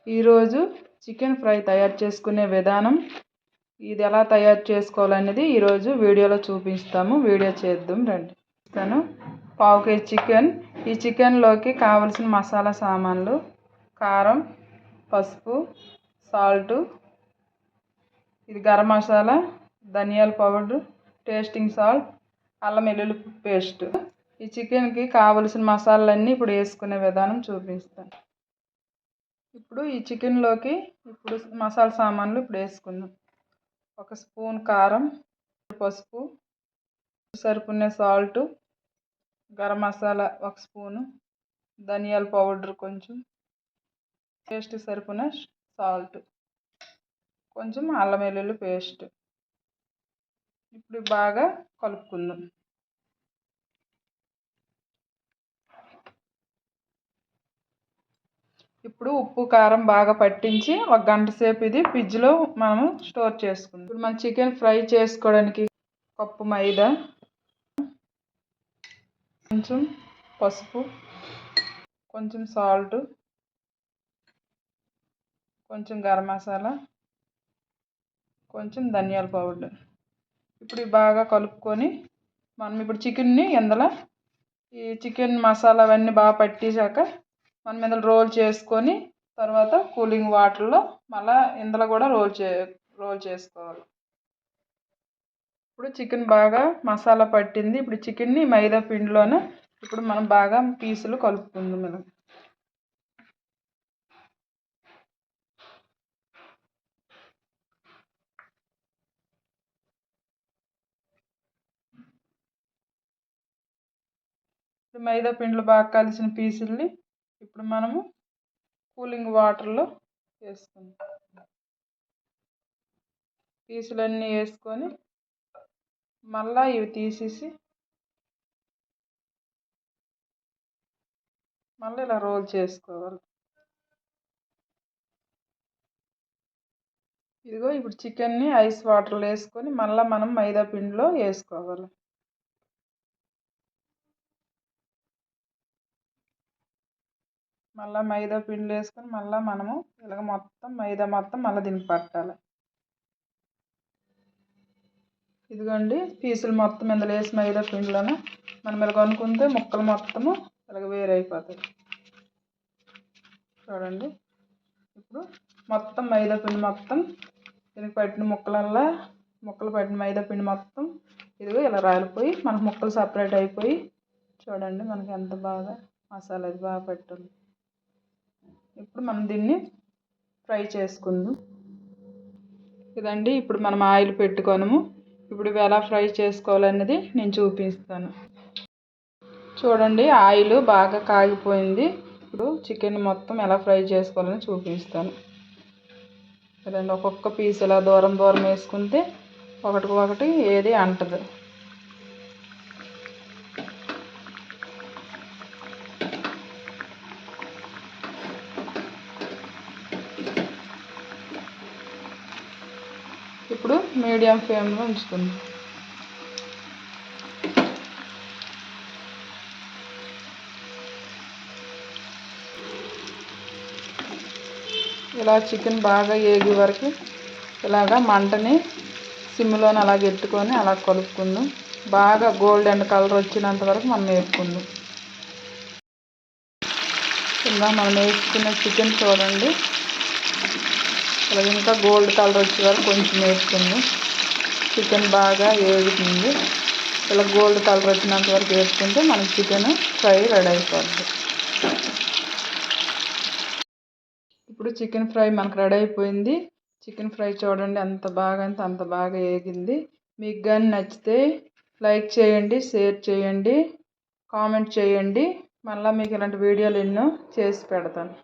ఈరోజు chicken fry తయారు చేసుకునే విధానం, ఇది ఎలా తయారు చేసుకోవాలనేది ఈరోజు వీడియోలో చూపిస్తాము. వీడియో చేద్దాం రండి. పావు కేజీ చికెన్. ఈ చికెన్లోకి కావలసిన మసాలా సామాన్లు: కారం, పసుపు, సాల్ట్, ఇది గరం మసాలా, ధనియాల పౌడర్, టేస్టింగ్ సాల్ట్, అల్లం వెల్లుల్లి పేస్ట్. ఈ చికెన్కి కావలసిన మసాలాలన్నీ ఇప్పుడు వేసుకునే విధానం చూపిస్తాను. ఇప్పుడు ఈ చికెన్లోకి మసాలా సామాన్లు ఇప్పుడు వేసుకుందాం. 1 స్పూన్ కారం, పసుపు, సరిపడిన సాల్ట్, గరం మసాలా 1 స్పూను, ధనియాల పౌడర్ కొంచెం, పేస్ట్ సరిపడిన సాల్ట్, కొంచెం అల్లం వెల్లుల్లి పేస్ట్. ఇప్పుడు బాగా కలుపుకుందాం. ఇప్పుడు ఉప్పు కారం బాగా పట్టించి 1 గంట సేపు ఇది ఫ్రిడ్జ్లో మనం స్టోర్ చేసుకుందాం. ఇప్పుడు మన చికెన్ ఫ్రై చేసుకోవడానికి కప్పు మైదా, కొంచెం పసుపు, కొంచెం సాల్ట్, కొంచెం గరం మసాలా, కొంచెం ధనియాల పౌడర్. ఇప్పుడు బాగా కలుపుకొని మనం ఇప్పుడు చికెన్ని ఇందులో ఈ చికెన్ మసాలా అవన్నీ బాగా పట్టేశాక మనం ఇందులో రోల్ చేసుకొని తర్వాత కూలింగ్ వాటర్లో మళ్ళీ ఇందులో కూడా రోల్ చేసుకోవాలి. ఇప్పుడు చికెన్ బాగా మసాలా పట్టింది. ఇప్పుడు చికెన్ని మైదా పిండిలోనే ఇప్పుడు మనం బాగా పీసులు కలుపుకుందాం. మనం మైదా పిండిలో బాగా కలిసిన పీసుల్ని ఇప్పుడు మనము కూలింగ్ వాటర్లో వేసుకుందాం. పీసులన్నీ వేసుకొని మళ్ళీ ఇవి తీసేసి మళ్ళీ ఇలా రోల్ చేసుకోవాలి. ఇదిగో ఇప్పుడు చికెన్ని ఐస్ వాటర్లో వేసుకొని మళ్ళీ మనం మైదా పిండిలో వేసుకోవాలి. మళ్ళీ మైదా పిండిలో వేసుకొని మళ్ళీ మనము ఇలాగ మొత్తం మైదా మొత్తం మళ్ళీ దీనికి పట్టాలి. ఇదిగోండి పీసులు మొత్తం ఇందులో వేసి మైదా పిండిలోనే మనం ఇలాగ అనుకుంటే ముక్కలు మొత్తము ఇలాగ వేరైపోతాయి. చూడండి, ఇప్పుడు మొత్తం మైదా పిండి మొత్తం దీనికి పట్టిన ముక్కలు పట్టిన మైదా పిండి మొత్తం ఇదిగో ఇలా రాలిపోయి మనకు ముక్కలు సపరేట్ అయిపోయి చూడండి మనకి ఎంత బాగా మసాలా అది బాగా పట్టింది. ఇప్పుడు మనం దీన్ని ఫ్రై చేసుకుందాం. ఇదండి ఇప్పుడు మనం ఆయిల్ పెట్టుకోనము. ఇప్పుడు ఇవి ఎలా ఫ్రై చేసుకోవాలన్నది నేను చూపిస్తాను. చూడండి, ఆయిల్ బాగా కాగిపోయింది. ఇప్పుడు చికెన్ మొత్తం ఎలా ఫ్రై చేసుకోవాలని చూపిస్తాను. ఇదండి, ఒక్కొక్క పీస్ ఇలా దూరం వేసుకుంటే ఒకటి ఏది అంటదు. ఇప్పుడు మీడియం ఫ్లేమ్లో ఉంచుకుందాం. ఇలా చికెన్ బాగా ఏగే వరకు ఇలాగా మంటని సిమ్లోనే అలా పెట్టుకొని అలా కలుపుకుందాం. బాగా గోల్డెన్ కలర్ వచ్చినంత వరకు మనం వేపుకుందాం. ఇలా మనం వేసుకున్న చికెన్ చూడండి ఇలా ఇంకా గోల్డ్ కలర్ వచ్చే వరకు కొంచెం వేసుకుందాం. చికెన్ బాగా ఏగుతుంది. ఇలా గోల్డ్ కలర్ వచ్చినంత వరకు వేసుకుంటే మనకి చికెన్ ఫ్రై రెడీ అయిపోద్ది. ఇప్పుడు చికెన్ ఫ్రై మనకు రెడీ అయిపోయింది. చికెన్ ఫ్రై చూడండి అంత బాగా ఏగింది. మీకు కానీ నచ్చితే లైక్ చేయండి, షేర్ చేయండి, కామెంట్ చేయండి. మళ్ళీ మీకు ఇలాంటి వీడియోలు ఎన్నో చేసి పెడతాను.